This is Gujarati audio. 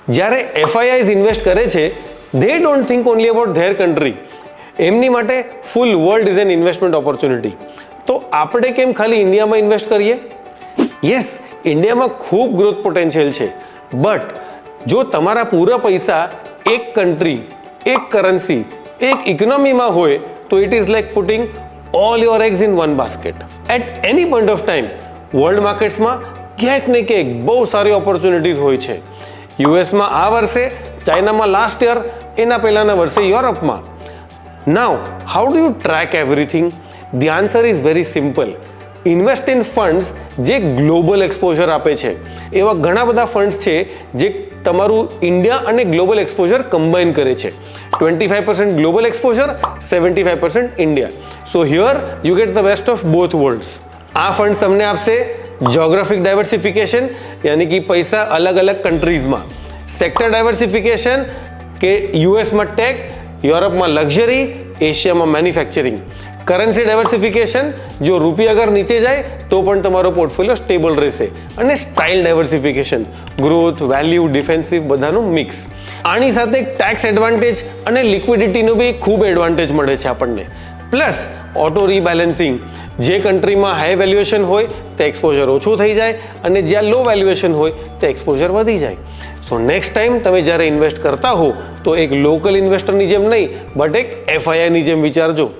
જ્યારે એફઆઈઆઈઝ ઇન્વેસ્ટ કરે છે they don't think only about their country. એમની માટે full world is an investment opportunity. તો આપણે કેમ ખાલી ઇન્ડિયામાં ઇન્વેસ્ટ કરીએ? યસ, ઇન્ડિયામાં ખૂબ ગ્રોથ પોટેન્શિયલ છે, બટ જો તમારા પૂરા પૈસા એક કન્ટ્રી, એક કરન્સી, એક ઇકોનોમીમાં હોય તો it is like putting all your eggs in one basket. At any point of time world માર્કેટ્સમાં ક્યાંક ને ક્યાંક બહુ સારી ઓપોર્ચ્યુનિટીઝ હોય છે. યુએસમાં આ વર્ષે, ચાઇનામાં લાસ્ટ યર, એના પહેલાના વર્ષે યુરોપમાં. Now how do you track everything? The answer is very simple. Invest in funds જે ગ્લોબલ એક્સપોઝર આપે છે. એવા ઘણા બધા ફંડ્સ છે જે તમારું ઇન્ડિયા અને ગ્લોબલ એક્સપોઝર કમ્બાઈન કરે છે. 25% global exposure, 75% India. So here you get the best of both world's. આ ફંડ્સ તમને આપશે જ્યોગ્રાફિક ડાયવર્સિફિકેશન, યાની કે પૈસા અલગ અલગ કન્ટ્રીઝમાં. સેક્ટર ડાયવર્સિફિકેશન કે યુએસમાં ટેક, યુરોપમાં લક્ઝરી, એશિયામાં મેન્યુફેક્ચરિંગ. કરન્સી ડાયવર્સિફિકેશન, જો રૂપિયા અગર નીચે જાય તો પણ તમારો પોર્ટફોલિયો સ્ટેબલ રહેશે. અને style diversification, growth, value, defensive બધાનું મિક્સ. આની સાથે ટેક્સ એડવાન્ટેજ અને લિક્વિડિટીનો બી ખૂબ એડવાન્ટેજ મળે છે આપણને. પ્લસ ઓટો રીબેલેન્સિંગ, જે કન્ટ્રીમાં હાઈ વેલ્યુએશન હોય તે એક્સપોઝર ઓછું થઈ જાય અને જ્યાં લો વેલ્યુએશન હોય તે એક્સપોઝર વધી જાય. સો નેક્સ્ટ ટાઈમ તમે જ્યારે ઇન્વેસ્ટ કરતા હો તો એક લોકલ ઇન્વેસ્ટરની જેમ નહીં, બટ એક એફઆઈઆઈની જેમ વિચારજો.